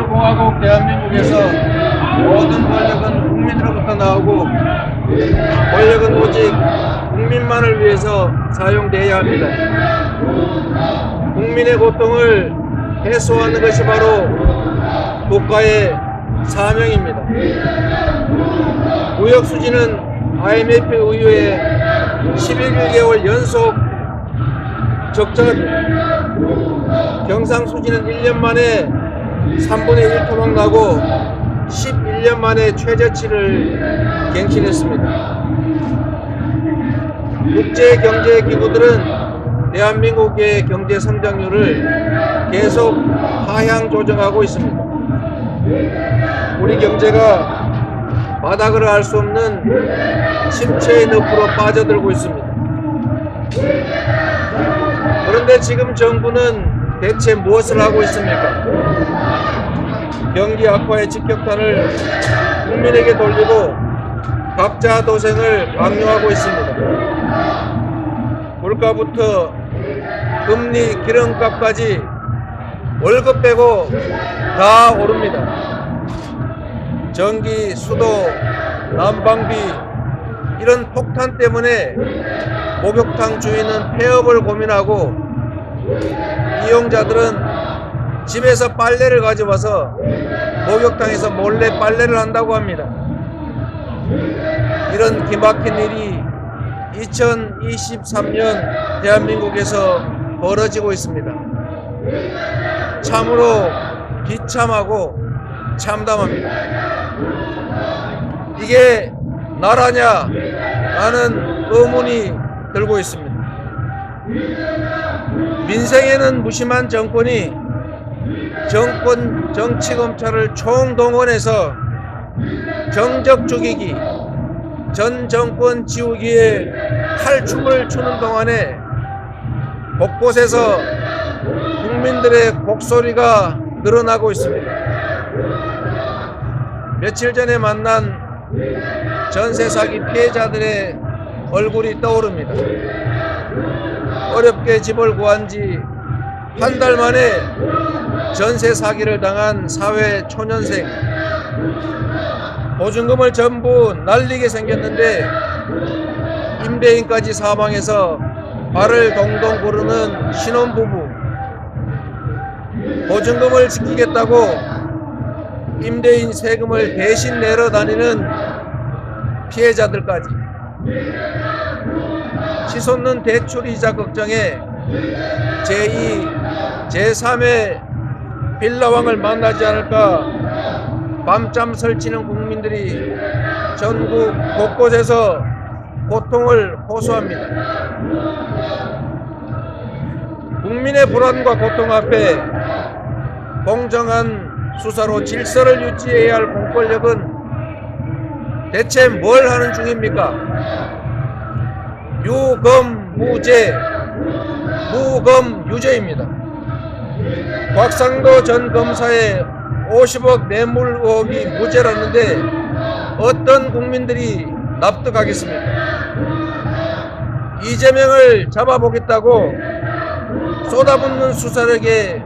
민주공화국 대한민국에서 모든 권력은 국민으로부터 나오고 권력은 오직 국민만을 위해서 사용되어야 합니다. 국민의 고통을 해소하는 것이 바로 국가의 사명입니다. 무역 수지는 IMF 이후에 11개월 연속 적자입니다. 경상 수지는 1년 만에 3분의 1 토막나고 11년 만에 최저치를 갱신했습니다. 국제경제기구들은 대한민국의 경제 성장률을 계속 하향 조정하고 있습니다. 우리 경제가 바닥을 알 수 없는 침체의 늪으로 빠져들고 있습니다. 그런데 지금 정부는 대체 무엇을 하고 있습니까? 경기 악화의 직격탄을 국민에게 돌리고 각자 도생을 강요하고 있습니다. 물가부터 금리, 기름값까지 월급 빼고 다 오릅니다. 전기, 수도, 난방비 이런 폭탄 때문에 목욕탕 주인은 폐업을 고민하고 이용자들은 집에서 빨래를 가져와서 목욕탕에서 몰래 빨래를 한다고 합니다. 이런 기막힌 일이 2023년 대한민국에서 벌어지고 있습니다. 참으로 비참하고 참담합니다. 이게 나라냐? 라는 의문이 들고 있습니다. 민생에는 무심한 정권이 정치검찰을 총동원해서 정적 죽이기, 전 정권 지우기에 탈춤을 추는 동안에 곳곳에서 국민들의 곡소리가 늘어나고 있습니다. 며칠 전에 만난 전세 사기 피해자들의 얼굴이 떠오릅니다. 어렵게 집을 구한 지 한 달 만에 전세 사기를 당한 사회 초년생. 보증금을 전부 날리게 생겼는데 임대인까지 사망해서 발을 동동 구르는 신혼부부. 보증금을 지키겠다고 임대인 세금을 대신 내러 다니는 피해자들까지. 치솟는 대출이자 걱정에 제2, 제3의 빌라왕을 만나지 않을까 밤잠 설치는 국민들이 전국 곳곳에서 고통을 호소합니다. 국민의 불안과 고통 앞에 공정한 수사로 질서를 유지해야 할 공권력은 대체 뭘 하는 중입니까? 유검무죄, 무검유죄입니다. 곽상도 전 검사의 50억 뇌물 의혹이 무죄라는데 어떤 국민들이 납득하겠습니까? 이재명을 잡아보겠다고 쏟아붓는 수사력에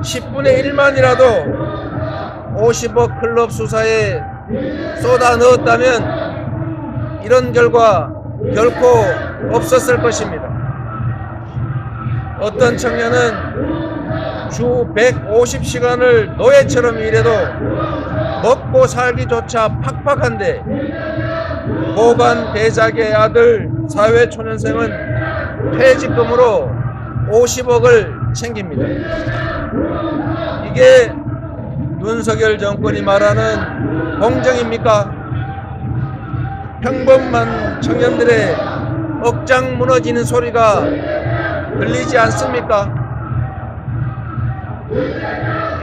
10분의 1만이라도 50억 클럽 수사에 쏟아 넣었다면 이런 결과 결코 없었을 것입니다. 어떤 청년은 주 150시간을 노예처럼 일해도 먹고 살기조차 팍팍한데 고관 대작의 아들 사회초년생은 퇴직금으로 50억을 챙깁니다. 이게 윤석열 정권이 말하는 공정입니까? 평범한 청년들의 억장 무너지는 소리가 들리지 않습니까?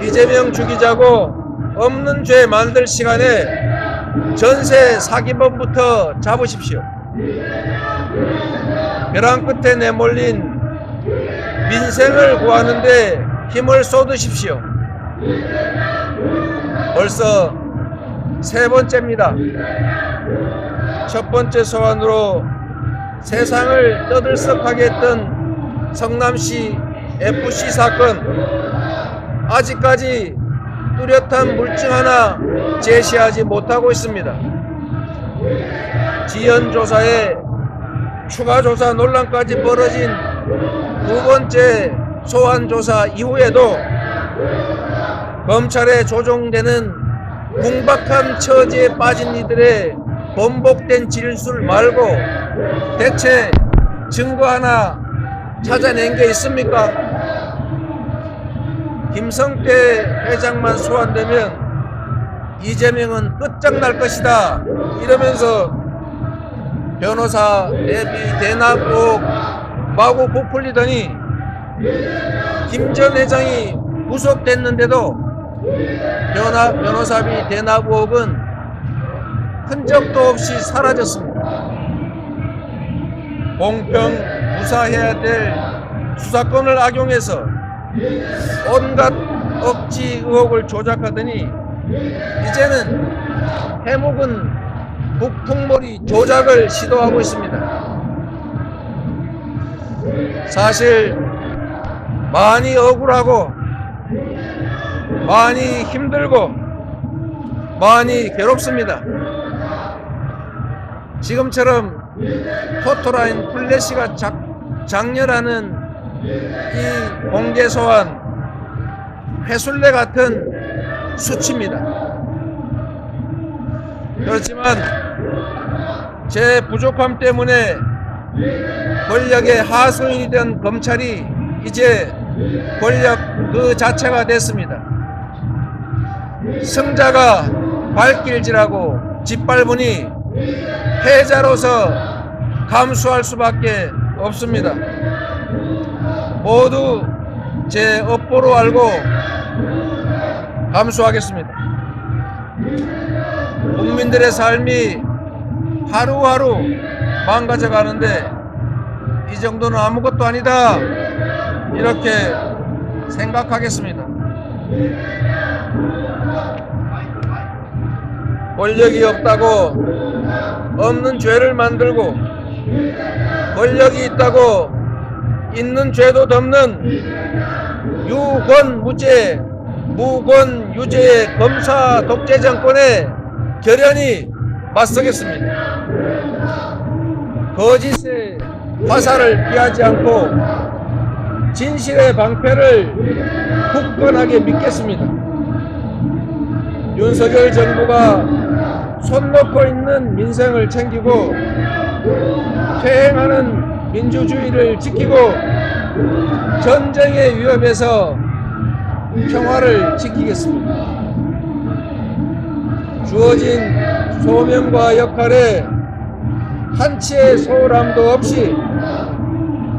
이재명 죽이자고 없는 죄 만들 시간에 전세 사기범부터 잡으십시오. 벼랑 끝에 내몰린 민생을 구하는데 힘을 쏟으십시오. 벌써 세 번째입니다. 첫 번째 소환으로 세상을 떠들썩하게 했던 성남시 FC 사건, 아직까지 뚜렷한 물증 하나 제시하지 못하고 있습니다. 지연 조사에 추가 조사 논란까지 벌어진 두 번째 소환 조사 이후에도 검찰에 조종되는 궁박한 처지에 빠진 이들의 번복된 진술 말고 대체 증거 하나 찾아낸 게 있습니까? 김성태 회장만 소환되면 이재명은 끝장날 것이다 이러면서 변호사 대비 대납 의혹 마구 부풀리더니 김 전 회장이 구속됐는데도 변호사비 대납 의혹은 흔적도 없이 사라졌습니다. 공평 무사해야 될 수사권을 악용해서 온갖 억지 의혹을 조작하더니 이제는 해묵은 북풍몰이 조작을 시도하고 있습니다. 사실 많이 억울하고 많이 힘들고 많이 괴롭습니다. 지금처럼 포토라인 플래시가 장렬하는 이 공개 소환 회술래 같은 수치입니다. 그렇지만 제 부족함 때문에 권력의 하수인이 된 검찰이 이제 권력 그 자체가 됐습니다. 승자가 발길질하고 짓밟으니 패자로서 감수할 수밖에 없습니다. 모두 제 업보로 알고 감수하겠습니다. 국민들의 삶이 하루하루 망가져 가는데 이 정도는 아무것도 아니다 이렇게 생각하겠습니다. 권력이 없다고 없는 죄를 만들고 권력이 있다고 있는 죄도 덮는 유권무죄 무권유죄의 검사 독재 정권에 결연히 맞서겠습니다. 거짓의 화살을 피하지 않고 진실의 방패를 굳건하게 믿겠습니다. 윤석열 정부가 손 놓고 있는 민생을 챙기고 퇴행하는 민주주의를 지키고 전쟁의 위협에서 평화를 지키겠습니다. 주어진 소명과 역할에 한치의 소홀함도 없이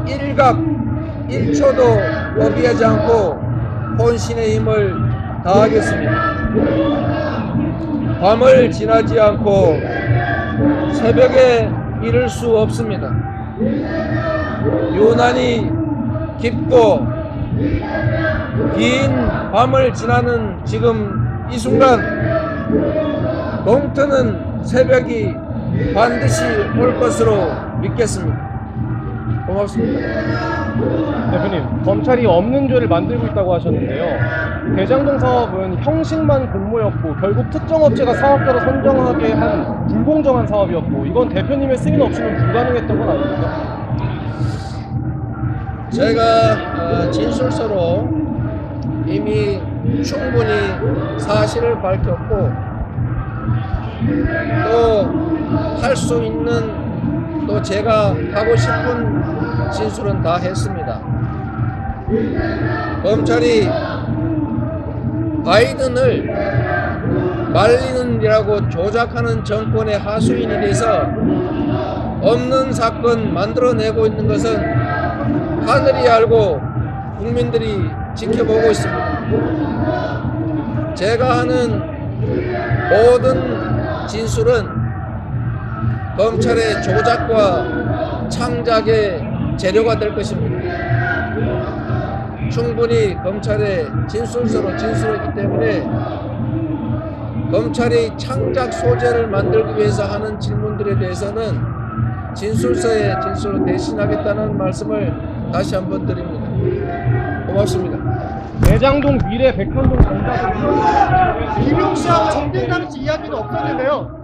일각 1초도 포기하지 않고 혼신의 힘을 다하겠습니다. 밤을 지나지 않고 새벽에 이를 수 없습니다. 유난히 깊고 긴 밤을 지나는 지금 이 순간 동트는 새벽이 반드시 올 것으로 믿겠습니다. 고맙습니다. 대표님, 검찰이 없는 죄를 만들고 있다고 하셨는데요. 대장동 사업은 형식만 공모였고 결국 특정 업체가 사업자로 선정하게 한 불공정한 사업이었고 이건 대표님의 승인 없이는 불가능했던 건 아닙니까? 제가 진술서로 이미 충분히 사실을 밝혔고 또 할 수 있는 또 제가 하고 싶은 진술은 다 했습니다. 검찰이 바이든을 말리는 일하고 조작하는 정권의 하수인이 돼서 없는 사건 만들어내고 있는 것은 하늘이 알고 국민들이 지켜보고 있습니다. 제가 하는 모든 진술은 검찰의 조작과 창작의 재료가 될 것입니다. 충분히 검찰의 진술서로 진술했기 때문에 검찰이 창작 소재를 만들기 위해서 하는 질문들에 대해서는 진술서에 진술을 대신하겠다는 말씀을 다시 한번 드립니다. 고맙습니다. 대장동 미래 백현동 전자동 김용 씨하고 정된다는 이야기는 없었는데요.